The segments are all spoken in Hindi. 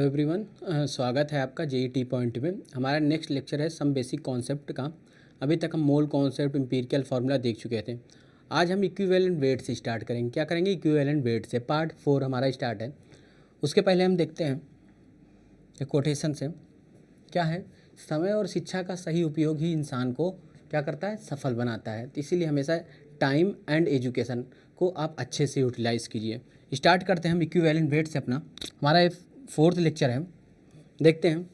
एवरीवन, स्वागत है आपका जेईटी पॉइंट में। हमारा नेक्स्ट लेक्चर है सम बेसिक कॉन्सेप्ट का। अभी तक हम मोल कॉन्सेप्ट, एम्पिरिकल फार्मूला देख चुके थे। आज हम इक्विवेलेंट वेट से स्टार्ट करेंगे। क्या करेंगे? इक्विवेलेंट वेट से। पार्ट 4 हमारा स्टार्ट है। उसके पहले हम देखते हैं एक कोटेशन से क्या है, समय और शिक्षा का सही उपयोग ही इंसान को क्या करता है, सफल बनाता है। तो इसीलिए हमेशा टाइम एंड एजुकेशन को आप अच्छे से यूटिलाइज़ कीजिए। स्टार्ट करते हैं हम इक्विवेलेंट वेट से। अपना हमारा ये 4th लेक्चर है। देखते हैं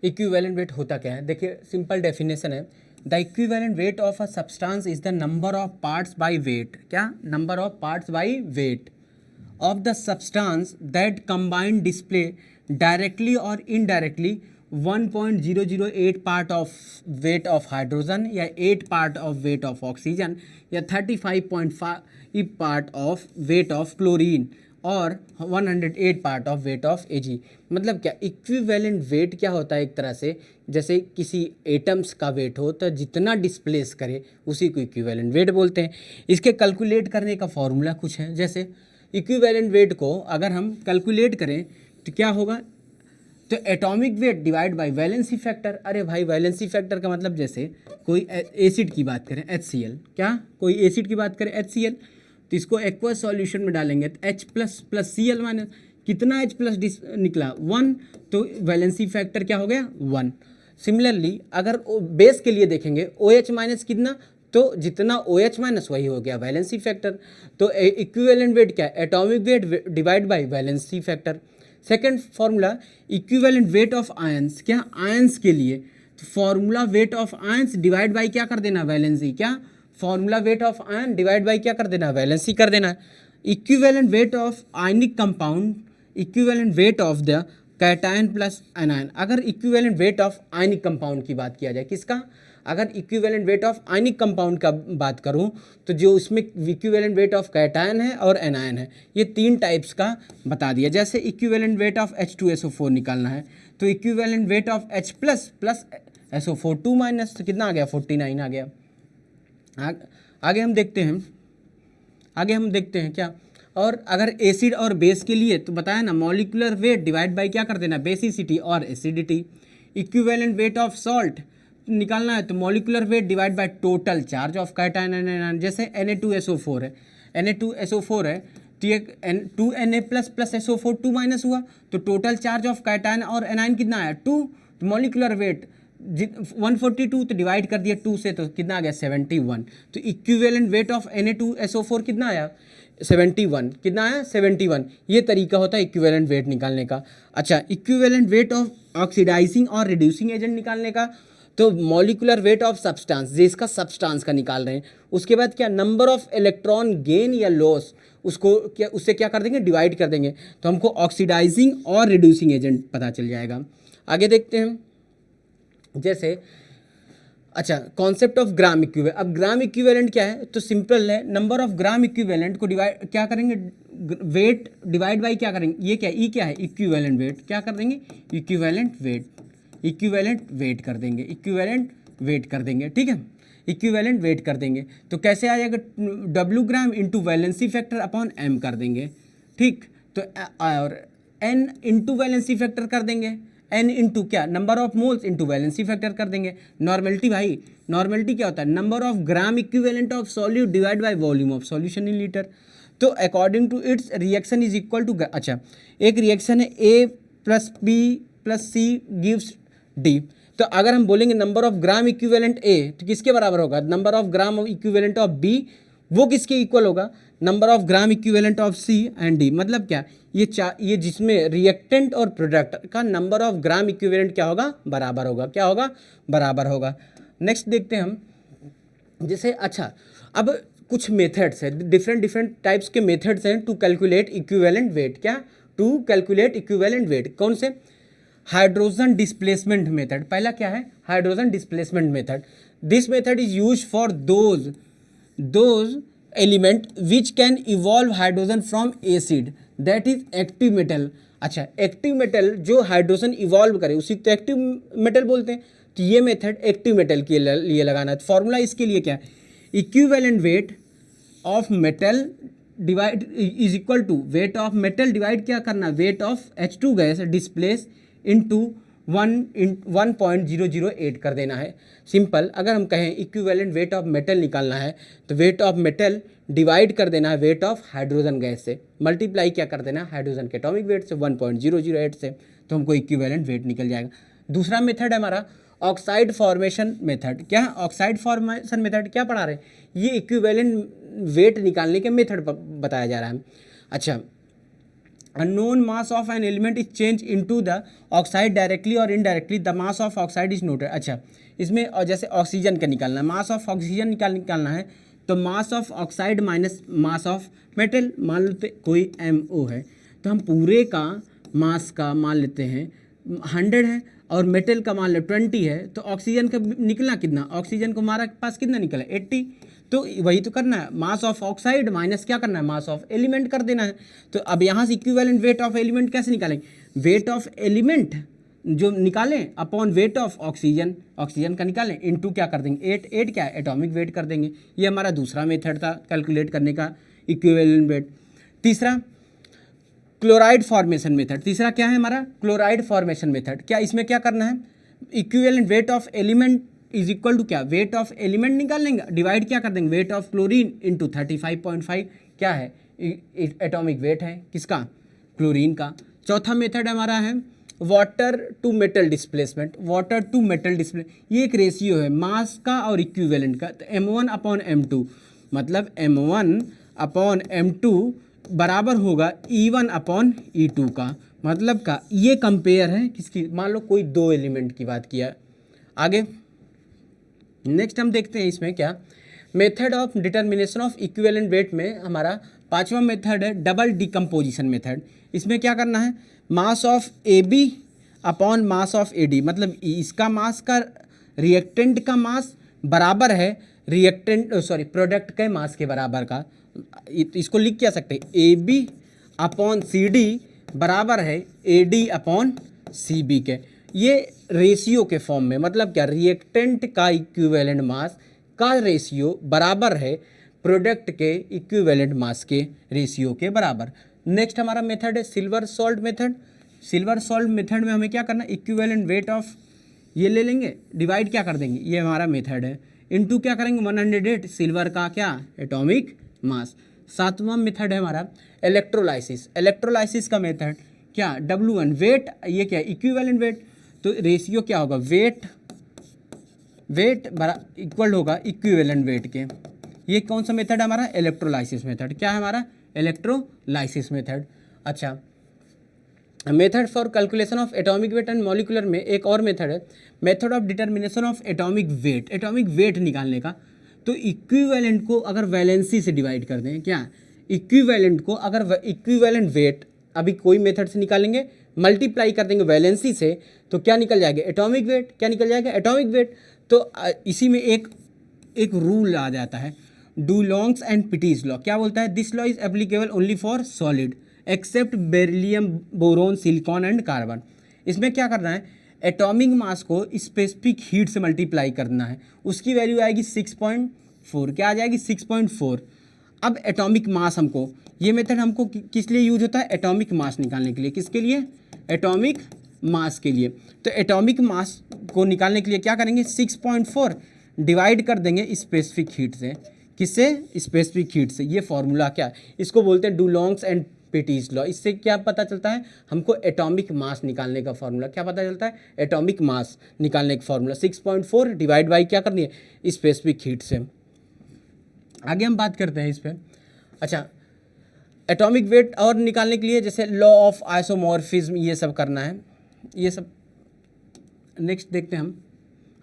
इक्विवेलेंट वेट होता क्या है। देखिए, सिंपल डेफिनेशन है, the equivalent weight of a substance is the number of parts by weight. क्या? Number of parts by weight of the substance that combined display directly or indirectly 1.008 part of weight of hydrogen या 8 part of weight of oxygen या 35.5 part of weight of chlorine और 108 part of weight of Ag। मतलब क्या इक्विवेलेंट वेट क्या होता है? एक तरह से जैसे किसी एटम्स का वेट हो तो जितना डिस्प्लेस करे उसी को इक्विवेलेंट वेट बोलते हैं। इसके कैलकुलेट करने का फॉर्मूला कुछ है। जैसे इक्विवेलेंट वेट को अगर हम कैलकुलेट करें तो क्या होगा, तो atomic weight divide by valency factor. अरे भाई, वैलेंसी फैक्टर का मतलब जैसे कोई एसिड की बात करें HCl, क्या कोई एसिड की बात करें HCl, तो इसको एक्वस सॉल्यूशन में डालेंगे तो H प्लस Cl माइनस कितना H प्लस निकला 1, तो वैलेंसी फैक्टर क्या हो गया 1। सिमिलरली अगर बेस के लिए देखेंगे OH माइनस कितना, तो जितना OH माइनस वही हो गया वैलेंसी फैक्टर। तो इक्विवेलेंट वेट क्या है? Atomic weight divide by valency factor. Second formula equivalent weight of ions. क्या? आयंस के लिए तो formula weight of ions divide by क्या कर देना, वैलेंसी। क्या? Formula weight of ion divide by क्या कर देना, वैलेंसी कर देना। Equivalent weight of ionic compound, equivalent weight of the cation plus anion. अगर equivalent weight of ionic compound की बात किया जाए, किसका? अगर equivalent weight of ionic compound का बात करूं तो जो उसमें इक्विवेलेंट वेट ऑफ कैटायन है और एनायन है, ये 3 टाइप्स का बता दिया। जैसे इक्विवेलेंट वेट ऑफ H2SO4 निकालना है तो equivalent weight of H plus SO4 2 minus, तो कितना आ गया 49 आ गया। आगे हम देखते हैं क्या। और अगर एसिड और बेस के लिए तो बताया ना, मॉलिक्यूलर वेट डिवाइड बाय क्या कर देना, बेसिसिटी और acidity. Equivalent weight of salt निकालना है तो molecular weight divide by total charge of cation and anion. जैसे Na2SO4 है, Na2SO4 है तो ये 2Na प्लस SO4 2 माइनस हुआ, तो टोटल चार्ज ऑफ कैटायन और एनायन कितना आया 2। तो मॉलिक्यूलर वेट 142 तो डिवाइड कर दिया 2 से, तो कितना आ गया 71। तो इक्विवेलेंट वेट ऑफ Na2SO4 कितना आया 71। कितना आया 71। ये तरीका होता है इक्विवेलेंट वेट निकालने का। अच्छा, इक्विवेलेंट वेट ऑफ ऑक्सीडाइजिंग और रिड्यूसिंग एजेंट निकालने का तो मॉलिक्यूलर वेट ऑफ सब्सटेंस, जिसका सब्सटेंस का निकाल रहे हैं। उसके बाद क्या, नंबर ऑफ इलेक्ट्रॉन गेन या लॉस, उसको क्या, उससे क्या कर देंगे, डिवाइड कर देंगे, तो हमको ऑक्सीडाइजिंग और रिड्यूसिंग एजेंट पता चल जाएगा। आगे देखते हैं जैसे, अच्छा, कॉन्सेप्ट ऑफ ग्राम इक्विवेलेंट। अब ग्राम इक्विवेलेंट क्या है, तो सिंपल है, नंबर ऑफ ग्राम इक्विवेलेंट को डिवाइड क्या करेंगे, वेट डिवाइड बाई क्या करेंगे, ये क्या, ई क्या है, इक्विवेलेंट वेट। क्या कर देंगे, इक्विवेलेंट वेट कर देंगे, इक्विवेलेंट वेट कर देंगे। ठीक है, इक्विवेलेंट वेट कर देंगे तो कैसे आ जाएगा, W gram into valency factor upon M कर देंगे। ठीक, तो और N इंटू वैलेंसी फैक्टर कर देंगे, N इंटू क्या, number of moles into valency factor कर देंगे। नॉर्मेलिटी भाई, नॉर्मेलिटी क्या होता है, number of gram equivalent of solute divide by volume of solution in litre. तो according to its reaction is equal to, अच्छा एक रिएक्शन है A plus B plus C gives D। तो अगर हम बोलेंगे number of gram equivalent A तो किसके बराबर होगा, number of gram equivalent of B, वो किसके इक्वल होगा, number of gram equivalent of C and D। मतलब क्या, ये जिसमें रिएक्टेंट और प्रोडक्ट का नंबर ऑफ ग्राम इक्विवेलेंट क्या होगा, बराबर होगा। क्या होगा, बराबर होगा। नेक्स्ट देखते हैं हम, जैसे अच्छा अब कुछ मेथड्स है, डिफरेंट टाइप्स के मेथड्स हैं टू कैलकुलेट इक्विवेलेंट वेट। क्या, टू कैलकुलेट इक्विवेलेंट वेट, कौन से, हाइड्रोजन डिस्प्लेसमेंट मेथड। पहला क्या है, hydrogen displacement method. This method is use for those element which can evolve hydrogen from acid that is active metal. अच्छा, एक्टिव मेटल जो हाइड्रोजन इवॉल्व करे उसी तो एक्टिव मेटल बोलते हैं। तो ये मेथड एक्टिव मेटल के लिए लगाना है। फॉर्मूला इसके लिए क्या है, equivalent weight of metal divide is equal to weight of metal divide क्या करना, weight of H2 gas displace into 1.008 कर देना है। सिंपल, अगर हम कहें इक्विवेलेंट वेट ऑफ मेटल निकालना है तो वेट ऑफ मेटल डिवाइड कर देना है वेट ऑफ हाइड्रोजन गैस से, मल्टीप्लाई क्या कर देना है हाइड्रोजन के एटॉमिक वेट से 1.008 से, तो हमको इक्विवेलेंट वेट निकल जाएगा। दूसरा मेथड है हमारा ऑक्साइड फॉर्मेशन मेथड। क्या है ऑक्साइड फॉर्मेशन मेथड, क्या पढ़ा रहे हैं, ये इक्विवेलेंट वेट निकालने के मेथड बताया जा रहा है। अच्छा, unknown mass of an element is changed into the oxide directly or indirectly, the mass of oxide is noted। अच्छा, इसमें और जैसे ऑक्सीजन का निकालना है, मास ऑफ ऑक्सीजन निकालना है तो mass of oxide minus mass of metal, मान लेते कोई MO है तो हम पूरे का मास का मान लेते हैं 100 है और मेटल का मान लो 20 है, तो ऑक्सीजन का निकला कितना, ऑक्सीजन को हमारा पास कितना निकला 80, तो वही तो करना है, मास ऑफ ऑक्साइड माइनस क्या करना है मास ऑफ एलिमेंट कर देना है। तो अब यहाँ से इक्विवेलेंट वेट ऑफ एलिमेंट कैसे निकालेंगे, वेट ऑफ एलिमेंट जो निकालें upon weight of oxygen, oxygen का निकालें इनटू क्या कर देंगे 8 क्या है एटॉमिक वेट कर देंगे। ये हमारा दूसरा मेथड था कैलकुलेट करने का इक्विवेलेंट वेट। तीसरा क्लोराइड फॉर्मेशन मेथड, तीसरा क्या है हमारा क्लोराइड फॉर्मेशन मेथड। क्या इसमें क्या करना है, equivalent weight of element is equal to क्या, वेट ऑफ एलिमेंट निकाल लेंगे, डिवाइड क्या कर देंगे वेट ऑफ क्लोरीन इंटू 35.5 क्या है एटॉमिक वेट है किसका, क्लोरीन का। चौथा मेथड हमारा है water to metal displacement. Water to metal display, ये एक रेशियो है मास का और इक्विवेलेंट का, तो M1 अपॉन M2, मतलब M1 अपॉन M2 बराबर होगा E1 अपॉन E2 का, मतलब का ये कंपेयर है किसकी, मान लो कोई दो एलिमेंट की बात किया। आगे नेक्स्ट हम देखते हैं इसमें क्या method of determination of equivalent weight में हमारा पांचवा मेथड है डबल डिकम्पोजिशन मेथड। इसमें क्या करना है mass of AB upon mass of AD, मतलब इसका मास का रिएक्टेंट का मास बराबर है प्रोडक्ट के मास के बराबर का, इसको लिख क्या सकते हैं AB अपॉन CD बराबर है AD अपॉन CB के, ये रेशियो के फॉर्म में, मतलब क्या रिएक्टेंट का इक्विवेलेंट मास का रेशियो बराबर है प्रोडक्ट के इक्विवेलेंट मास के रेशियो के बराबर। नेक्स्ट हमारा मेथड है silver salt method. Silver salt method में हमें क्या करना है इक्विवेलेंट वेट ऑफ ये ले लेंगे डिवाइड क्या कर देंगे, ये हमारा मेथड है, इनटू क्या करेंगे 108 सिल्वर का क्या एटॉमिक मास। सातवां मेथड है हमारा इलेक्ट्रोलाइसिस। इलेक्ट्रोलाइसिस का मेथड क्या W1 वेट, ये क्या इक्विवेलेंट वेट, तो रेशियो क्या होगा वेट इक्वल होगा इक्विवेलेंट वेट के। ये कौन सा मेथड है हमारा इलेक्ट्रोलाइसिस मेथड। क्या है हमारा इलेक्ट्रोलाइसिस मेथड। अच्छा, method for calculation of atomic weight and molecular में एक और मेथड है method of determination of atomic weight. Atomic weight निकालने का, तो इक्विवेलेंट को अगर वैलेंसी से डिवाइड कर दें, क्या इक्विवेलेंट को अगर इक्विवेलेंट वेट अभी कोई मेथड से निकालेंगे मल्टीप्लाई कर देंगे वैलेंसी से, तो क्या निकल जाएगा एटॉमिक वेट, क्या निकल जाएगा एटॉमिक वेट। तो इसी में एक रूल आ जाता है डुलोंग्स एंड पिटीज लॉ। क्या बोलता है this law is applicable only for solid except beryllium boron silicon and carbon. इसमें क्या करना है एटॉमिक मास को स्पेसिफिक हीट से मल्टीप्लाई करना है, उसकी वैल्यू आएगी 6.4, क्या आ जाएगी 6.4। अब एटॉमिक मास हमको, ये मेथड हमको किस लिए यूज होता है एटॉमिक मास निकालने के लिए, किसके लिए एटॉमिक मास के लिए। तो एटॉमिक मास को निकालने के लिए क्या करेंगे 6.4 डिवाइड कर देंगे स्पेसिफिक हीट से, किससे स्पेसिफिक हीट से। ये फॉर्मूला क्या है, इसको बोलते हैं डुलोंग्स एंड पिटीज लॉ। इससे क्या पता चलता है हमको एटॉमिक मास निकालने का फॉर्मूला, क्या पता चलता है एटॉमिक मास निकालने का फॉर्मूला 6.4 डिवाइड बाई क्या करनी है स्पेसिफिक हीट से। आगे हम बात करते हैं इस पर। अच्छा, एटॉमिक वेट और निकालने के लिए जैसे लॉ ऑफ आइसोमॉर्फिज्म ये सब करना है, ये सब नेक्स्ट देखते हैं हम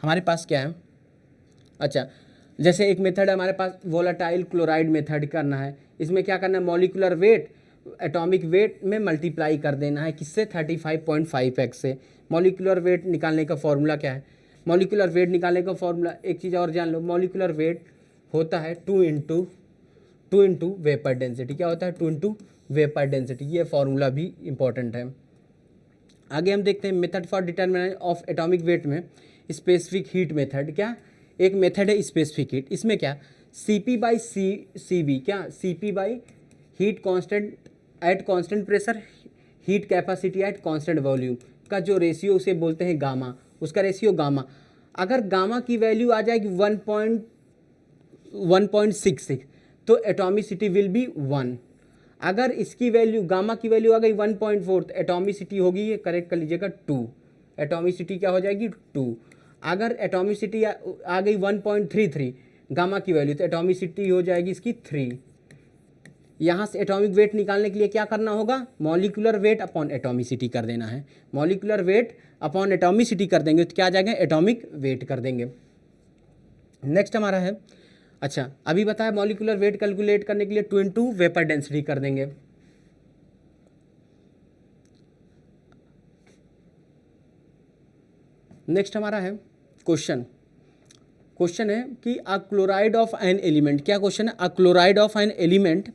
हमारे पास क्या है। अच्छा, जैसे एक मेथड है हमारे पास वोलेटाइल क्लोराइड मेथड करना है। इसमें क्या करना है मॉलिक्यूलर वेट एटॉमिक वेट में मल्टीप्लाई कर देना है किससे 35.5x से। मॉलिक्यूलर वेट निकालने का फॉर्मूला क्या है, मॉलिक्यूलर वेट निकालने का फॉर्मूला एक चीज़ और जान लो, मॉलिक्यूलर वेट होता है 2 इंटू वेपर डेंसिटी। क्या होता है 2 इंटू वेपर डेंसिटी, ये फॉर्मूला भी इंपॉर्टेंट है। आगे हम देखते हैं method for determination of atomic weight में स्पेसिफिक हीट मेथड। क्या एक मेथड है स्पेसिफिक हीट, इसमें क्या CP/Cv क्या CP/Cv heat constant eight constant pressure, heat capacity eight constant volume का जो रेशियो उसे बोलते हैं गामा, उसका रेशियो गामा। अगर गामा की वैल्यू आ जाएगी 1.66 तो एटॉमिसिटी विल बी 1। अगर इसकी वैल्यू गामा की वैल्यू आ गई 1.4 तो एटॉमिसिटी होगी, ये करेक्ट कर लीजिएगा 2। एटॉमिसिटी क्या हो जाएगी 2। अगर एटॉमिसिटी आ गई 1.33 गामा की वैल्यू तो एटॉमिसिटी हो जाएगी इसकी 3। यहाँ से एटॉमिक वेट निकालने के लिए क्या करना होगा, मॉलिक्यूलर वेट अपॉन एटॉमिसिटी कर देना है। मॉलिक्यूलर वेट अपॉन एटॉमिसिटी कर देंगे तो क्या आ जाएगा, एटॉमिक वेट कर देंगे। नेक्स्ट हमारा है, अच्छा अभी बताया मॉलिक्यूलर वेट कैलकुलेट करने के लिए 2 इंटू वेपर डेंसिटी कर देंगे। नेक्स्ट हमारा है क्वेश्चन है कि a chloride of an element, क्या क्वेश्चन है, a chloride of an element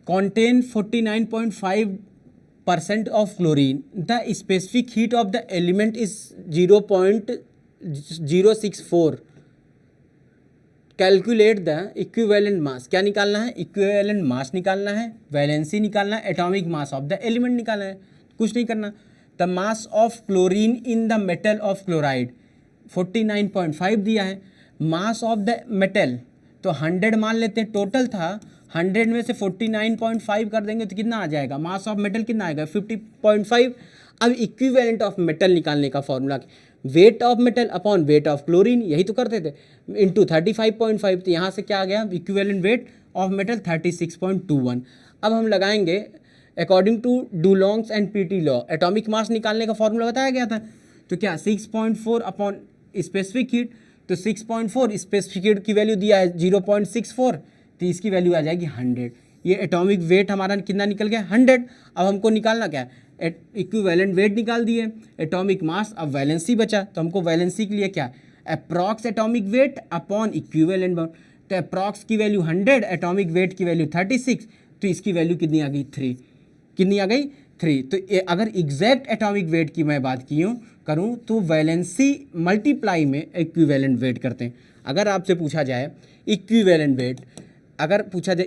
contain 49.5% of chlorine. The specific heat of the element is 0.064. Calculate the equivalent mass. क्या निकालना है, इक्विवेलेंट मास निकालना है, वैलेंसी निकालना है, atomic mass of the element निकालना है, कुछ नहीं करना। The mass of chlorine in the metal of chloride 49.5 दिया है। मास ऑफ द मेटल तो 100 मान लेते हैं, टोटल था 100 में से 49.5 कर देंगे तो कितना आ जाएगा, मास ऑफ मेटल कितना आएगा 50.5। अब इक्विवेलेंट ऑफ मेटल निकालने का formula weight of metal upon weight of chlorine, यही तो करते थे, इंटू 35.5। तो यहाँ से क्या आ गया, इक्विवेलेंट वेट ऑफ मेटल 36.21। अब हम लगाएंगे according to Dulong's and Petit law, atomic mass निकालने का फॉर्मूला बताया गया था। तो क्या 6.4 अपॉन स्पेसिफिक हीट, तो 6.4 स्पेसिफिक हीट की वैल्यू दिया है 0.64 तो इसकी वैल्यू आ जाएगी 100। ये एटॉमिक वेट हमारा कितना निकल गया 100। अब हमको निकालना क्या है, इक्विवेलेंट वेट निकाल दिए, एटॉमिक मास, अब वैलेंसी बचा तो हमको वैलेंसी के लिए क्या, approx atomic weight upon equivalent bound. तो अप्रॉक्स की वैल्यू 100, एटॉमिक वेट की वैल्यू 36, तो इसकी वैल्यू कितनी आ गई 3। कितनी आ गई 3। तो अगर एग्जैक्ट एटॉमिक वेट की मैं बात करूँ तो वैलेंसी मल्टीप्लाई में इक्विवेलेंट वेट करते हैं। अगर आपसे पूछा जाए इक्विवेलेंट वेट, अगर पूछा जाए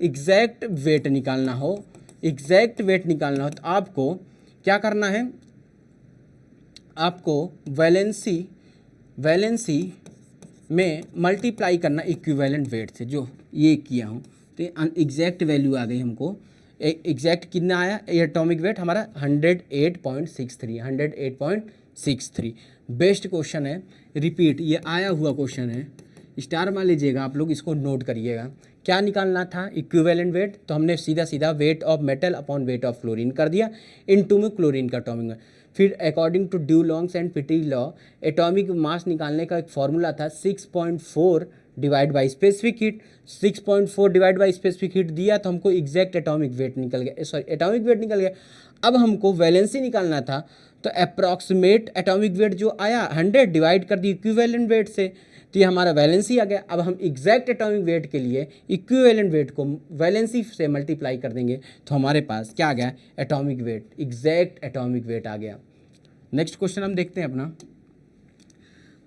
एग्जैक्ट वेट निकालना हो, एग्जैक्ट वेट निकालना हो तो आपको क्या करना है, आपको वैलेंसी में मल्टीप्लाई करना इक्विवेलेंट वेट से, जो ये किया हूँ तो एग्जैक्ट वैल्यू आ गई हमको। एग्जैक्ट कितना आया, एटॉमिक वेट हमारा 108.63। बेस्ट क्वेश्चन है, रिपीट, ये आया हुआ क्वेश्चन है, स्टार मान लीजिएगा आप लोग, इसको नोट करिएगा। क्या निकालना था, इक्विवेलेंट वेट, तो हमने सीधा weight of metal upon weight of chlorine कर दिया, इनटू में क्लोरीन का एटॉमिक मास। फिर according to Dulong's and Petit law atomic mass निकालने का एक फॉर्मूला था 6.4 divide by specific heat. 6.4 divide by specific heat दिया तो हमको एग्जैक्ट एटॉमिक वेट निकल गया, सॉरी एटॉमिक वेट निकल गया। अब हमको वैलेंसी निकालना था तो अप्रॉक्सीमेट एटॉमिक वेट जो आया 100 डिवाइड कर दी इक्विवेलेंट वेट से, तो ये हमारा वैलेंसी आ गया। अब हम एग्जैक्ट एटॉमिक वेट के लिए इक्विवेलेंट वेट को वैलेंसी से मल्टीप्लाई कर देंगे तो हमारे पास क्या आ गया, atomic weight, exact atomic weight आ गया। नेक्स्ट क्वेश्चन हम देखते हैं अपना।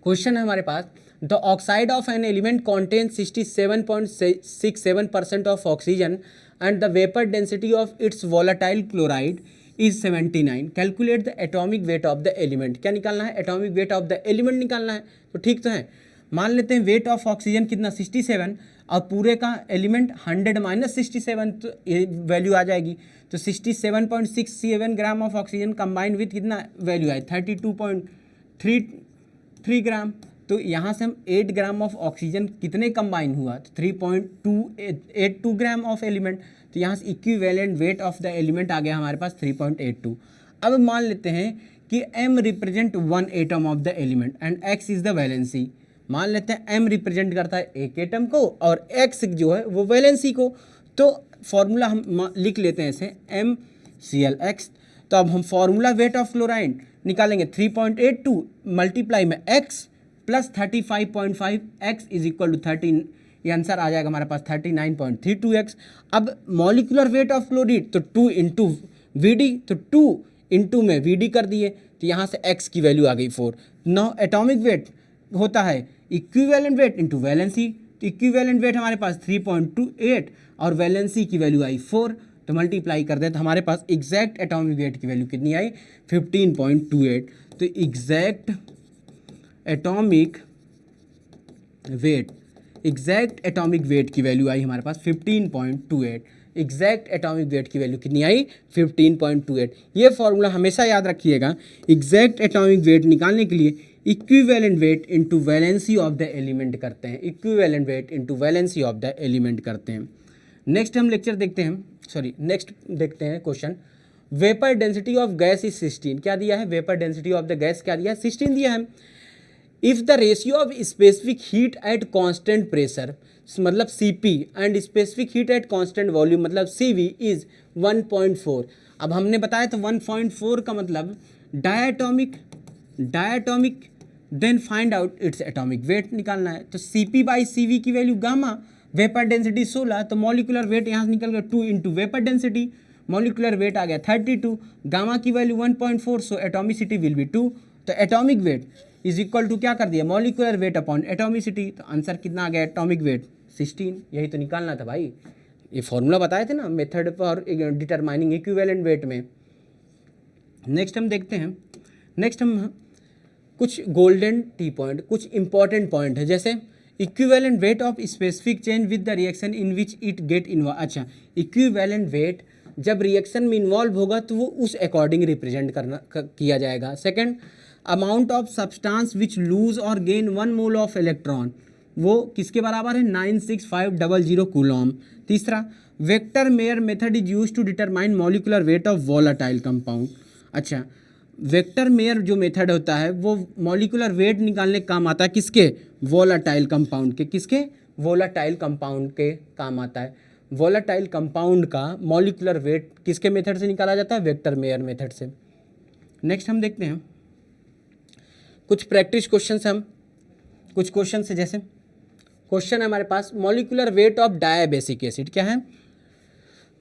क्वेश्चन है हमारे पास, the oxide of an element contain 67.67% of oxygen and the vapour density of its volatile chloride is 79। Calculate the atomic weight of the element. क्या निकालना है, atomic weight of the element निकालना है। तो ठीक तो है, मान लेते हैं वेट ऑफ ऑक्सीजन कितना 67 और पूरे का एलिमेंट 100 माइनस 67, तो ये वैल्यू आ जाएगी। तो 67.67 gram of oxygen combined with कितना वैल्यू आए 32.33 ग्राम। तो यहाँ से हम 8 ग्राम ऑफ ऑक्सीजन कितने कंबाइन हुआ, तो 3.282 ग्राम ऑफ एलिमेंट। तो यहाँ से equivalent weight of the element आ गया हमारे पास 3.82। अब मान लेते हैं कि m represent 1 atom of the element and x is the valency. मान लेते हैं m रिप्रेजेंट करता है एक एटम को और x जो है वो वैलेंसी को। तो फॉर्मूला हम लिख लेते हैं ऐसे MClX। तो अब हम फॉर्मूला वेट ऑफ क्लोराइड निकालेंगे 3.82 मल्टीप्लाई में x plus 35.5 x is equal to 13, ये आंसर आ जाएगा हमारे पास 39.32x। अब मॉलिक्यूलर वेट ऑफ क्लोरीन तो 2 इंटू वी, तो 2 इंटू में वी कर दिए तो यहाँ से x की वैल्यू आ गई 4। नौ एटॉमिक वेट होता है इक्विवेलेंट वेट इंटू वैलेंसी तो इक्विवेलेंट वेट हमारे पास 3.28 और वैलेंसी की वैल्यू आई 4, तो मल्टीप्लाई कर दें तो हमारे पास एग्जैक्ट एटॉमिक वेट की वैल्यू कितनी आई 15.28। तो एग्जैक्ट एटॉमिक वेट की वैल्यू आई हमारे पास 15.28। एग्जैक्ट एटॉमिक वेट की वैल्यू कितनी आई 15.28। ये फॉर्मूला हमेशा याद रखिएगा। एग्जैक्ट एटॉमिक वेट निकालने के लिए equivalent weight into valency of the element करते हैं, equivalent weight into valency of the element करते हैं। नेक्स्ट हम लेक्चर देखते हैं, नेक्स्ट देखते हैं question. Vapour density of gas is 16। क्या दिया है? Vapour density of the gas क्या दिया है? 16 दिया है। If the ratio of specific heat at constant pressure मतलब Cp and specific heat at constant volume मतलब Cv इज 1.4। अब हमने बताया तो 1.4 का मतलब diatomic, then find out its atomic weight निकालना है। तो Cp/Cv की वैल्यू गामा, वेपर डेंसिटी 16, तो मॉलिकुलर वेट यहाँ से निकल गया 2 into vapour density, molecular weight आ गया 32, गामा की value 1.4, so atomicity will be 2। तो atomic weight is equal to क्या कर दिया? Molecular weight upon atomicity. तो आंसर कितना आ गया? Atomic weight 16। यही तो निकालना था भाई, ये फॉर्मूला बताए थे ना method for determining equivalent weight में। नेक्स्ट हम देखते हैं, नेक्स्ट हम कुछ गोल्डन टी पॉइंट, कुछ इंपॉर्टेंट पॉइंट है, जैसे equivalent weight of specific change with the reaction in which it get involve. अच्छा, इक्विवेलेंट वेट जब रिएक्शन में इन्वॉल्व होगा तो वो उस अकॉर्डिंग रिप्रेजेंट किया जाएगा। Second, amount of substance which loose और गेन 1 मोल ऑफ इलेक्ट्रॉन, वो किसके बराबर है? 96500 कूलॉम। तीसरा, Victor Meyer method is use to determine molecular weight of volatile compound. अच्छा, वेक्टर मेयर जो मेथड होता है वो मॉलिकुलर वेट निकालने के काम आता है किसके? वॉलेटाइल कंपाउंड के। किसके? वॉलेटाइल कंपाउंड के काम आता है। वॉलेटाइल कंपाउंड का मॉलिकुलर वेट किसके मेथड से निकाला जाता है? वेक्टर मेयर मेथड से। नेक्स्ट हम देखते हैं कुछ प्रैक्टिस क्वेश्चन हम, कुछ क्वेश्चन से, जैसे क्वेश्चन है हमारे पास molecular weight of dibasic acid. क्या है?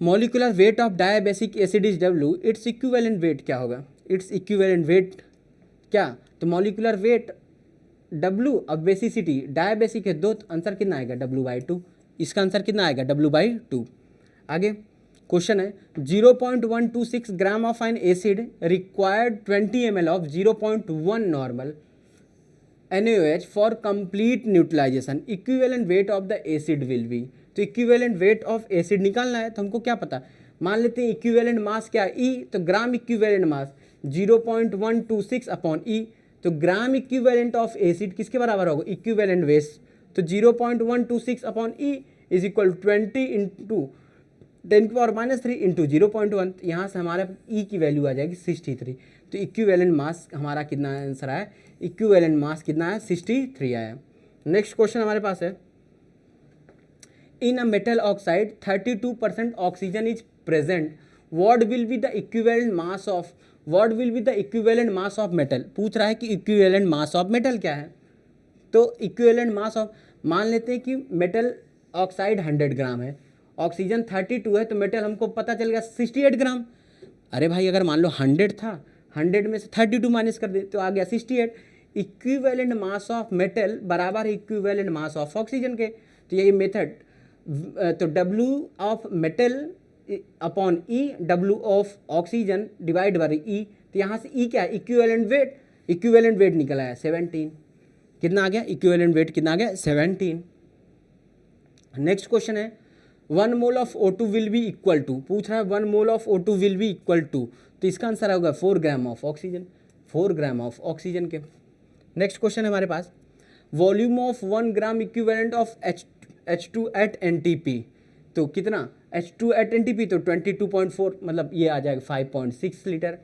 Molecular weight of dibasic acid is W, it's equivalent weight क्या होगा? इट्स इक्विवेलेंट वेट क्या? तो मॉलिकुलर वेट W, अब बेसिसिटी डायबेसिक है 2, तो आंसर कितना आएगा? W/2। इसका आंसर कितना आएगा? W/2। आगे क्वेश्चन है 0.126 gram of an acid required 20 ml of 0.1 normal NaOH for complete neutralisation, equivalent weight of the acid will be. तो इक्विवेलेंट वेट ऑफ एसिड निकालना है, तो हमको क्या पता, मान लेते हैं इक्विवेलेंट मास क्या है? E, तो gram equivalent mass 0.126 upon E, तो ग्राम इक्विवेलेंट ऑफ एसिड किसके बराबर होगा? Equivalent weight. तो 0.126 upon E is equal 20 into 10⁻³ into 0.1, यहाँ से हमारा E की वैल्यू आ जाएगी 63। तो इक्विवेलेंट मास हमारा कितना आंसर आया? इक्विवेलेंट मास कितना है? 63 आया। नेक्स्ट क्वेश्चन हमारे पास है, in a metal oxide 32% oxygen is present, what will be the equivalent mass of, what will be the equivalent mass of metal. पूछ रहा है कि इक्विवेलेंट मास ऑफ मेटल क्या है? तो इक्विवेलेंट मास ऑफ, मान लेते हैं कि मेटल ऑक्साइड 100 ग्राम है, ऑक्सीजन 32 है, तो मेटल हमको पता चल गया 68 ग्राम। अरे भाई अगर मान लो 100 था, 100 में से 32 माइनस कर दे तो आ गया 68। इक्विवेलेंट मास ऑफ मेटल बराबर इक्विवेलेंट मास ऑफ ऑक्सीजन के। तो यही मेथड, तो W of metal upon E, W of oxygen divide by E, तो यहाँ से E क्या है? इक्विवेलेंट वेट, इक्विवेलेंट वेट निकल आया 17। कितना आ गया? इक्विवेलेंट वेट कितना आ गया? 17। नेक्स्ट क्वेश्चन है 1 mole of O2 will be equal to, पूछ रहा है 1 mole of O2 will be equal to, तो इसका आंसर होगा 4 gram of oxygen, 4 gram of oxygen के। नेक्स्ट क्वेश्चन है हमारे पास, volume of 1 gram equivalent of H2 at NTP, तो कितना? H2 एट NTP तो 22.4, मतलब ये आ जाएगा 5.6 लीटर।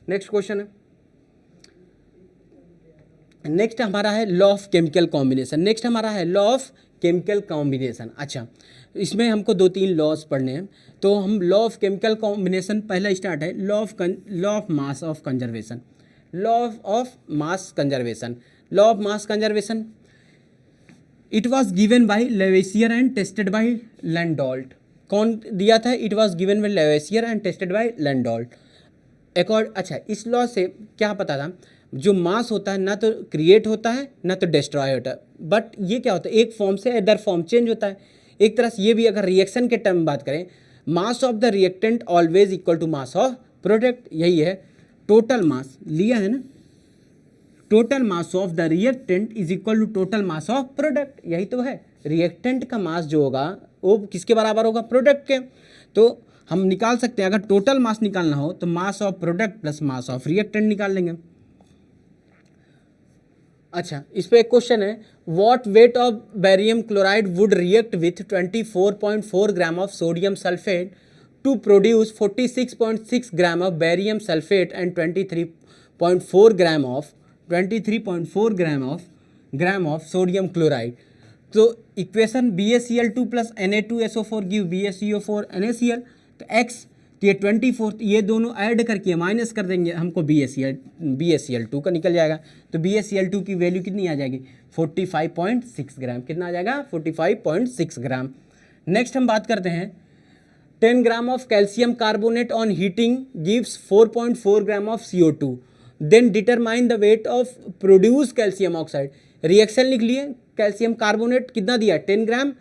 नेक्स्ट क्वेश्चन है, नेक्स्ट हमारा है law of chemical combination, next हमारा है लॉ ऑफ केमिकल कॉम्बिनेशन। अच्छा, इसमें हमको 2-3 लॉज पढ़ने हैं, तो हम लॉ ऑफ केमिकल कॉम्बिनेशन पहला स्टार्ट है, law of mass of conservation, law of mass conservation, law of mass conservation. It was given by Lavoisier and tested by Landolt. कौन दिया था? It was given by Lavoisier and tested by Landolt. अच्छा, इस लॉ से क्या पता था? जो मास होता है ना तो क्रिएट होता है ना तो डिस्ट्रॉय होता है, बट ये क्या होता है, एक फॉर्म से अदर फॉर्म चेंज होता है। एक तरह से ये भी अगर रिएक्शन के टर्म में बात करें, mass of the reactant always equal to mass of product, यही है टोटल मास लिया है ना, total mass of the reactant is equal to total mass of product, यही तो है। रिएक्टेंट का मास जो होगा वो किसके बराबर होगा, प्रोडक्ट के। तो हम निकाल सकते हैं, अगर टोटल मास निकालना हो तो mass of product plus mass of reactant निकाल लेंगे। अच्छा, इस पे एक क्वेश्चन है, what weight of barium chloride would react with 24.4 gram of sodium sulphate to produce 46.6 gram of barium sulphate and 23.4 gram of sodium chloride. तो equation BaCl2 plus Na2SO4 give BaCO4 NaCl। तो x ये 24 ये दोनों ऐड करके माइनस कर देंगे, हमको BaCl2 का निकल जाएगा। तो BaCl2 की वैल्यू कितनी आ जाएगी, 45.6 ग्राम। कितना आ जाएगा, 45.6 ग्राम। नेक्स्ट हम बात करते हैं, 10 gram of calcium carbonate on heating gives 4.4 gram of CO2, then determine the weight of produce calcium oxide. Reaction लिख लिए, कैल्शियम कार्बोनेट कितना दिया, 10 ग्राम,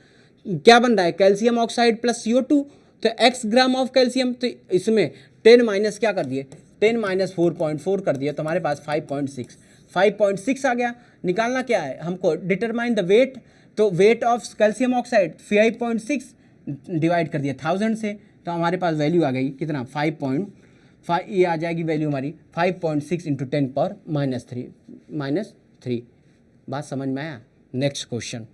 क्या बन रहा है, कैल्शियम ऑक्साइड प्लस CO2, तो x ग्राम ऑफ कैल्शियम, तो इसमें 10 माइनस क्या कर दिए, 10 माइनस 4.4 कर दिया, तो हमारे पास 5.6 आ गया। निकालना क्या है हमको, डिटरमाइन द वेट, तो weight of calcium oxide 5.6 divide कर दिया 1000 से, तो हमारे पास वैल्यू आ गई कितना, 5.5, ये आ जाएगी वैल्यू हमारी 5.6 इंटू 10⁻³ बात समझ में आया। Next question.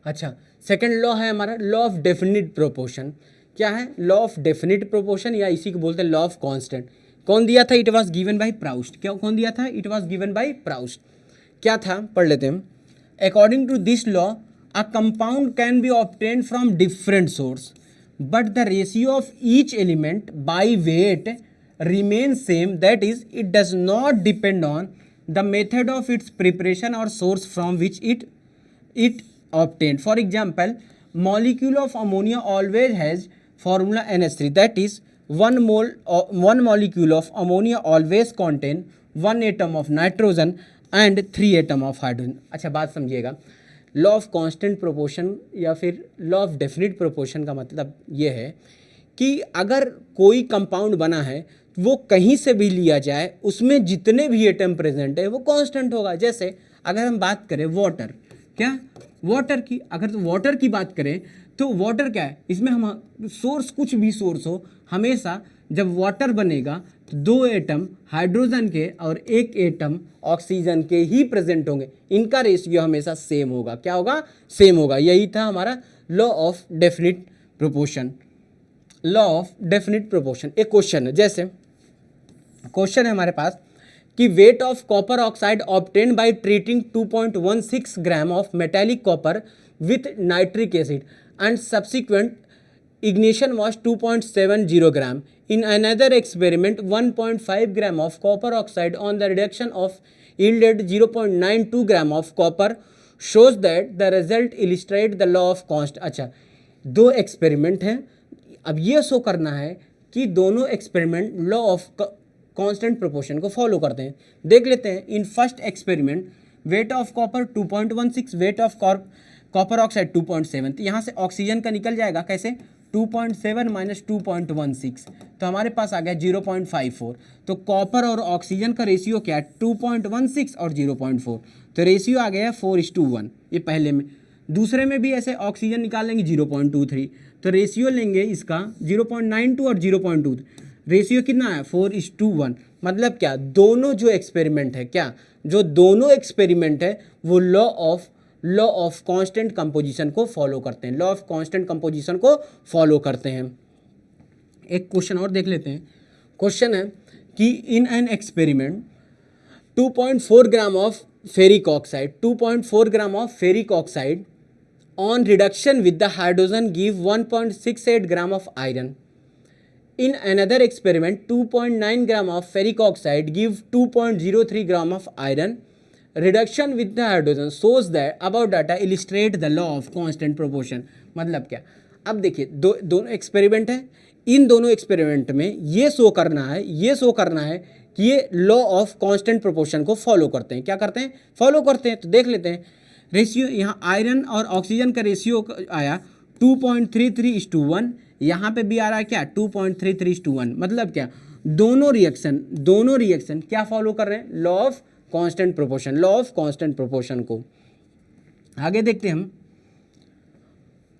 अच्छा, सेकंड लॉ है हमारा लॉ ऑफ डेफिनिट प्रोपोर्शन। क्या है, लॉ ऑफ डेफिनिट प्रोपोर्शन, या इसी को बोलते हैं लॉ ऑफ कांस्टेंट। कौन दिया था, it was given by Proust. क्या कौन दिया था, it was given by Proust. क्या था, पढ़ लेते हैं। According to this law a compound can be obtained from different source but the ratio of each element by weight remains same, that is it does not depend on the method of its preparation or source from which it obtained. For example, molecule of ammonia always has formula NH3, that is one molecule of ammonia always contain 1 atom of nitrogen and 3 atom of hydrogen। अच्छा, बात समझिएगा, लॉ ऑफ कांस्टेंट प्रोपोर्शन या फिर लॉ ऑफ डेफिनिट प्रोपोर्शन का मतलब ये है कि अगर कोई कंपाउंड बना है वो कहीं से भी लिया जाए, उसमें जितने भी एटम प्रेजेंट है वो कांस्टेंट होगा। जैसे अगर हम बात करें वाटर, क्या वाटर की, अगर तो वाटर की बात करें तो वाटर क्या है, इसमें हम सोर्स कुछ भी सोर्स हो, हमेशा जब वाटर बनेगा तो 2 एटम हाइड्रोजन के और 1 एटम ऑक्सीजन के ही प्रेजेंट होंगे, इनका रेशियो हमेशा सेम होगा। क्या होगा, सेम होगा। यही था हमारा law of definite proportion. Law of definite proportion. एक क्वेश्चन है, जैसे क्वेश्चन है हमारे पास कि weight of copper oxide obtained by treating 2.16 gram of metallic copper with nitric acid and subsequent ignition was 2.70 gram. In another experiment 1.5 gram of copper oxide on the reduction of yielded 0.92 gram of copper shows that the result illustrate the law of constant। अच्छा, 2 एक्सपेरिमेंट हैं, अब ये शो करना है कि दोनों experiment law of constant proportion को फॉलो करते हैं। देख लेते हैं। In first experiment weight of copper 2.16, weight of copper oxide 2.7, तो यहाँ से ऑक्सीजन का निकल जाएगा कैसे, 2.7 माइनस 2.16, तो हमारे पास आ गया 0.54। तो कॉपर और ऑक्सीजन का रेशियो क्या है, 2.16 और 0.4, तो रेशियो आ गया 4:1। ये पहले में। दूसरे में भी ऐसे ऑक्सीजन निकाल लेंगे 0.23, तो रेशियो लेंगे इसका 0.92 और 0.2, रेशियो कितना है 4:1। मतलब क्या, दोनों जो एक्सपेरिमेंट है, क्या जो दोनों एक्सपेरिमेंट है वो लॉ ऑफ कांस्टेंट कंपोजिशन को फॉलो करते हैं, लॉ ऑफ कांस्टेंट कंपोजिशन को फॉलो करते हैं। एक क्वेश्चन और देख लेते हैं। क्वेश्चन है कि in an experiment 2.4 gram of ferric oxide 2.4 gram of ferric oxide on reduction with the hydrogen give 1.68 gram of iron. In another experiment 2.9 gram of ferric oxide give 2.03 gram of iron। Reduction with the hydrogen shows that about data illustrate the law of constant proportion। मतलब क्या, अब देखिए दोनों एक्सपेरिमेंट है, इन दोनों एक्सपेरिमेंट में ये शो करना है कि ये लॉ ऑफ कांस्टेंट प्रोपोर्शन को फॉलो करते हैं। क्या करते हैं? फॉलो करते हैं। तो देख लेते हैं रेशियो, यहाँ आयरन और ऑक्सीजन का रेशियो आया 2.33:1, यहाँ पे भी आ रहा है क्या 2.33:1। मतलब क्या, दोनों रिएक्शन क्या फॉलो कर रहे हैं? Law of constant proportion, law of constant proportion को। आगे देखते हैं हम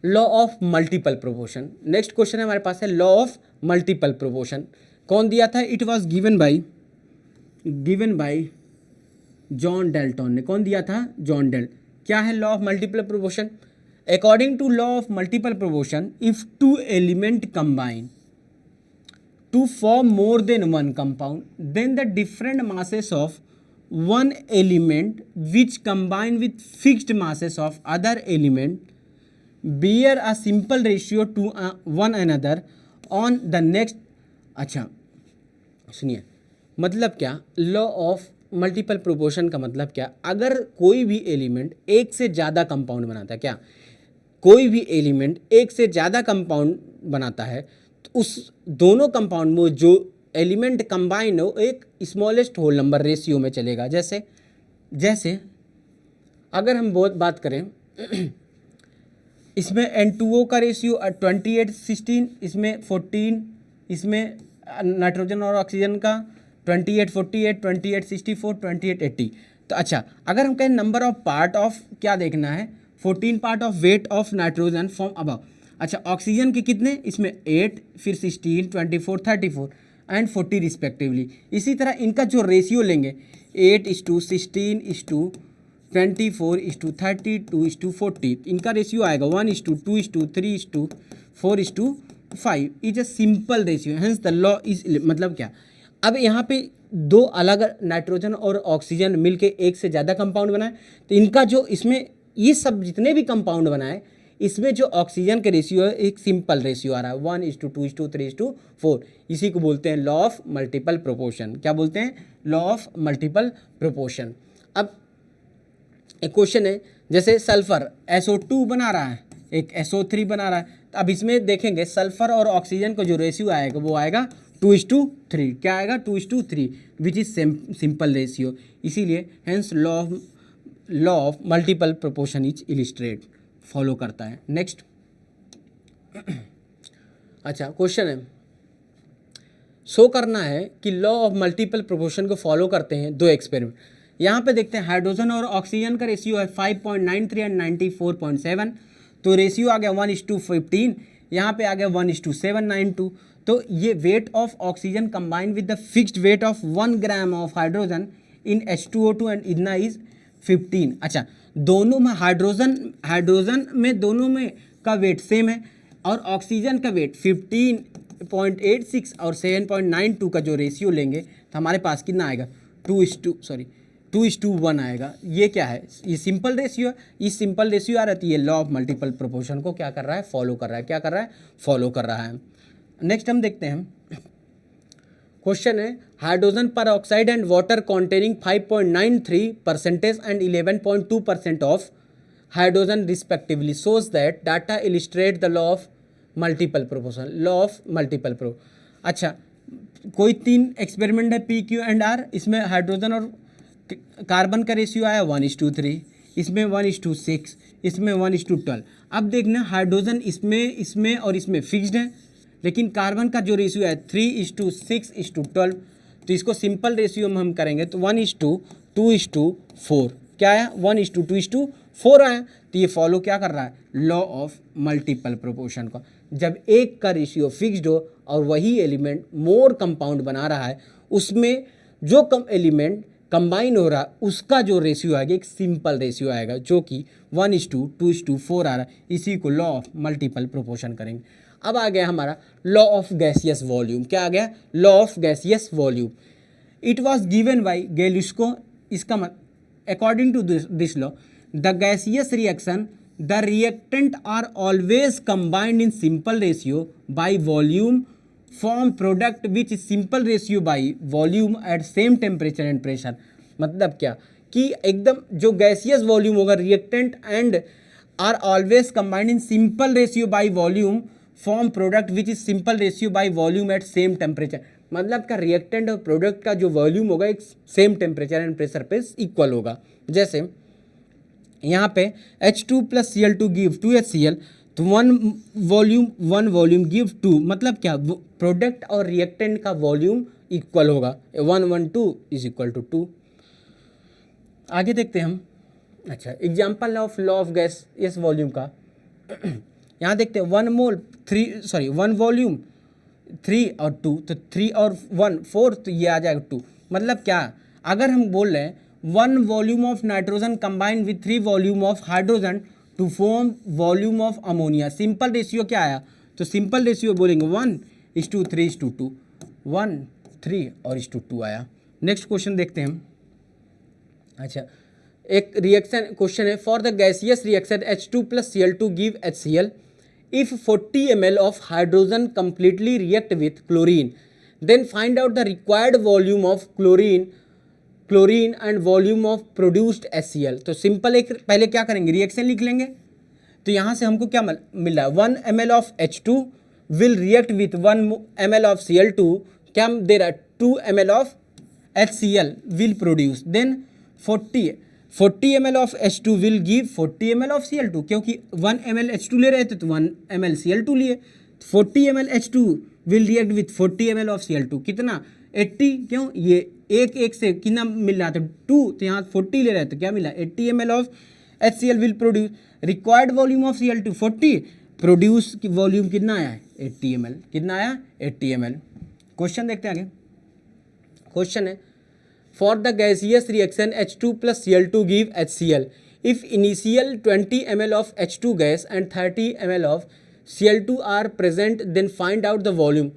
law of multiple proportion. Next question हमारे पास है लॉ ऑफ मल्टीपल प्रोपोर्शन। कौन दिया था? It was given by John Dalton ने। कौन दिया था? John Dalton. क्या है law of multiple proportion? According to law of multiple proportion, if two element combine to form more than one compound, then the different masses of one element which combine with fixed masses of other element bear a simple ratio to one another on the next। अच्छा सुनिए, मतलब क्या लॉ ऑफ मल्टीपल प्रोपोर्शन का मतलब क्या? अगर कोई भी एलिमेंट एक से ज़्यादा कंपाउंड बनाता है, क्या कोई भी एलिमेंट एक से ज़्यादा कंपाउंड बनाता है, तो उस दोनों कंपाउंड में जो एलिमेंट कंबाइन हो एक स्मॉलेस्ट होल नंबर रेशियो में चलेगा। जैसे अगर हम बहुत बात करें इसमें N2O का रेशियो 28:16, इसमें 14, इसमें नाइट्रोजन और ऑक्सीजन का 28:48, 28:64, 28:80। तो अच्छा, अगर हम कहें नंबर ऑफ पार्ट ऑफ क्या देखना है, 14 part of weight of nitrogen from above. अच्छा, ऑक्सीजन के कितने? इसमें 8, फिर 16, 24, 34 एंड 40 रिस्पेक्टिवली। इसी तरह इनका जो रेशियो लेंगे 8:16:24:30:2:40, इनका रेशियो आएगा 1:2:3:4:5 is a simple ratio, hence the law is. मतलब क्या, अब यहाँ पे दो अलग नाइट्रोजन और ऑक्सीजन मिलके एक से ज़्यादा कंपाउंड बनाए, तो इनका जो इसमें ये सब जितने भी कंपाउंड बनाए, इसमें जो ऑक्सीजन का रेशियो है एक सिंपल रेशियो आ रहा है 1:2:3:4। इसी को बोलते हैं लॉ ऑफ मल्टीपल प्रोपोर्शन। क्या बोलते हैं? Law of multiple proportion. अब एक क्वेश्चन है, जैसे सल्फर SO2 बना रहा है, एक SO3 बना रहा है, तो अब इसमें देखेंगे सल्फर और ऑक्सीजन का जो रेशियो आएगा वो आएगा 2:3। क्या आएगा? 2:3, विच इज सिंपल रेशियो। इसीलिए hence law of multiple proportion is illustrate follow करता है। नेक्स्ट अच्छा क्वेश्चन है, शो करना है कि लॉ ऑफ मल्टीपल प्रोपोर्शन को फॉलो करते हैं दो एक्सपेरिमेंट। यहाँ पे देखते हैं हाइड्रोजन और ऑक्सीजन का रेशियो है 5.93 एंड 94.7, तो रेशियो आ गया 1:15। यहाँ पे आ गया 1:792। तो ये weight of oxygen combined with the fixed weight of 1 gram of hydrogen in H2O2 and इतना इज 15। अच्छा, दोनों में हाइड्रोजन में दोनों में का वेट सेम है और ऑक्सीजन का वेट 15.86 और 7.92 का जो रेशियो लेंगे तो हमारे पास कितना आएगा? 2:1 आएगा। ये क्या है? ये सिंपल रेशियो है। इस सिंपल रेशियो आ रहा है, तो ये लॉ ऑफ मल्टीपल प्रोपोर्शन को क्या कर रहा है? फॉलो कर रहा है। क्या कर रहा है? फॉलो कर रहा है। नेक्स्ट हम देखते हैं, क्वेश्चन है हाइड्रोजन पर oxide and water containing 5.93% and 11.2% of hydrogen respectively shows that data illustrate the law of multiple proportion, law of multiple pro. अच्छा, कोई 3 एक्सपेरिमेंट है PQ एंड R, इसमें हाइड्रोजन और कार्बन का रेशियो आया 1:3, इसमें 1:6, इसमें 1:12। अब देखना हाइड्रोजन इसमें और इसमें फिक्स्ड है, लेकिन कार्बन का जो रेशियो है 3:6:12। तो इसको सिंपल रेशियो में हम करेंगे तो 1:2:4। क्या आया? 1:2:4 आया। तो ये फॉलो क्या कर रहा है? लॉ ऑफ मल्टीपल प्रोपोर्शन का। जब एक का रेशियो फिक्स्ड हो और वही एलिमेंट मोर कंपाउंड बना रहा है, उसमें जो कम एलिमेंट कंबाइन हो रहा है उसका जो रेशियो आएगा एक सिंपल रेशियो आएगा, जो कि 1:2:4 आ रहा है। इसी को लॉ ऑफ मल्टीपल प्रोपोर्शन करेंगे। अब आ गया हमारा लॉ ऑफ गैसियस वॉल्यूम। क्या आ गया? Law of gaseous volume. It was given by Gay Lussac. इसका according to this law, the gaseous reaction, the reactant are always combined in simple ratio by volume form product which simple ratio by volume at same temperature and pressure. मतलब क्या कि एकदम जो गैसियस वॉल्यूम होगा, reactant and are always combined in simple ratio by volume form product which is simple ratio by volume at same temperature. मतलब का रिएक्टेंट और प्रोडक्ट का जो वॉल्यूम होगा एक सेम टेम्परेचर एंड प्रेशर पे इक्वल होगा। जैसे यहाँ पे H2 plus Cl2 give 2HCl, तो वन वॉल्यूम गिव 2, मतलब क्या प्रोडक्ट और रिएक्टेंट का वॉल्यूम इक्वल होगा, 112 इज इक्वल टू 2। आगे देखते हैं हम। अच्छा, example of law of gas इस वॉल्यूम का यहाँ देखते हैं 1 वॉल्यूम 3 और 2, तो 3 और 1 4, तो ये आ जाएगा 2। मतलब क्या, अगर हम बोल रहे हैं 1 volume of nitrogen combined with 3 volume of hydrogen to form volume of ammonia, simple ratio क्या आया, तो सिंपल रेशियो बोलेंगे 1:3:2, 1 3 और 2 आया। नेक्स्ट क्वेश्चन देखते हैं हम। अच्छा, एक रिएक्शन क्वेश्चन है, for the gaseous reaction H2 plus Cl2 give HCl, if 40 ml of hydrogen completely react with chlorine, then find out the required volume of chlorine and volume of produced HCl। तो सिंपल एक पहले क्या करेंगे, रिएक्शन लिख लेंगे। तो यहाँ से हमको क्या मिल रहा है, 1 ml of H2 will react with 1 ml of Cl2, क्या दे रहा है, 2 ml of HCl will produce, then 40 ml of H2 will give 40 ml of Cl2, क्योंकि 1 ml H2 ले रहे थे तो 1 ml Cl2 लिए, 40 ml H2 will react with 40 ml of Cl2, कितना 80, क्यों ये एक से कितना मिल रहा था 2, तो यहाँ 40 ले रहे थे, क्या मिला 80 ml of HCl will produce, required volume of Cl2 40, produce की वॉल्यूम कितना आया है 80 ml, कितना आया 80 ml। क्वेश्चन देखते हैं आगे। क्वेश्चन है, for the gaseous reaction H2 plus Cl2 give HCl, if initial 20 ml of H2 gas and 30 ml of Cl2 are present, then find out the volume।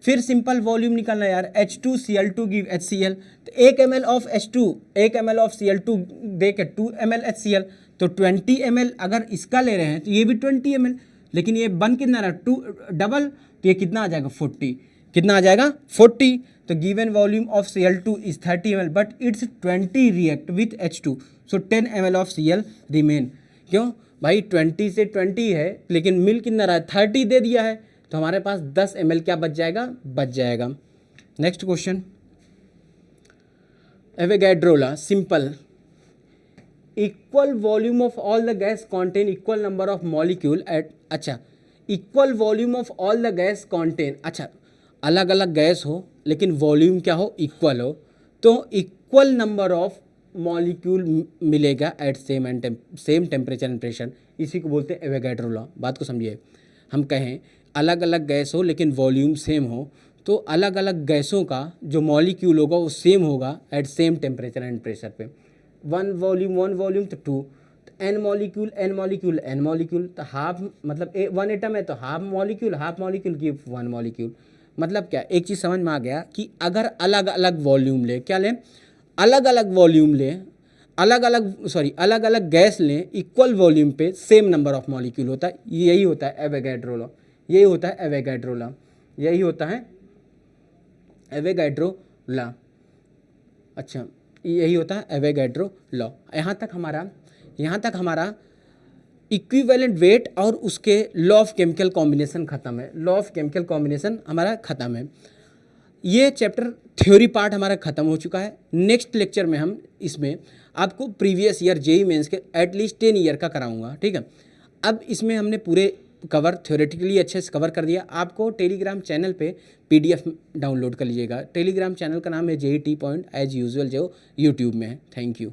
फिर सिंपल वॉल्यूम निकालना यार, H2 Cl2 गिव HCl, तो 1 ml of H2 1 ml of Cl2 दे के 2 ml HCl, तो 20 ml अगर इसका ले रहे हैं तो ये भी 20 ml, लेकिन ये बन कितना रहा 2 डबल, तो ये कितना आ जाएगा 40, कितना आ जाएगा 40। तो given volume of Cl2 is 30 ml but it's 20 react with H2, so 10 ml of Cl remain. क्यों भाई 20 से 20 है, लेकिन मिल कितना रहा है 30 दे दिया है, तो हमारे पास 10 ml क्या बच जाएगा। Next question, Avogadro law, simple, equal volume of all the gas contain equal number of molecule at, अच्छा equal volume of all the gas contain, अच्छा अलग अलग गैस हो लेकिन वॉल्यूम क्या हो इक्वल हो, तो इक्वल नंबर ऑफ मॉलिक्यूल मिलेगा at same temperature and pressure, इसी को बोलते हैं एवोगैड्रो लॉ। बात को समझिए, हम कहें अलग अलग गैस हो लेकिन वॉल्यूम सेम हो, तो अलग अलग गैसों का जो मॉलिक्यूल होगा वो सेम होगा at same temperature and pressure पे। वन वॉल्यूम तो 2, एन मॉलिक्यूल, तो हाफ मतलब 1 एटम है तो हाफ मॉलिक्यूल की 1 मॉलिक्यूल। मतलब क्या, एक चीज़ समझ में आ गया कि अगर अलग अलग वॉल्यूम ले, क्या लें, अलग अलग वॉल्यूम लें, अलग अलग गैस लें, इक्वल वॉल्यूम पे सेम नंबर ऑफ मॉलिक्यूल होता है, यही होता है एवोगैड्रो लॉ, यही होता है एवोगैड्रो लॉ। यहाँ तक हमारा इक्विवेलेंट वेट और उसके लॉ ऑफ केमिकल कॉम्बिनेशन खत्म है, लॉ ऑफ केमिकल कॉम्बिनेशन हमारा खत्म है। ये चैप्टर थ्योरी पार्ट हमारा खत्म हो चुका है। नेक्स्ट लेक्चर में हम इसमें आपको प्रीवियस ईयर जेईई मेंस के एटलीस्ट 10 ईयर का कराऊंगा, ठीक है। अब इसमें हमने पूरे कवर थ्योरेटिकली अच्छे से कवर कर दिया। आपको टेलीग्राम चैनल पे PDF डाउनलोड कर लीजिएगा। टेलीग्राम चैनल का नाम है JET पॉइंट, एज यूजुअल जो यूट्यूब में है। Thank you.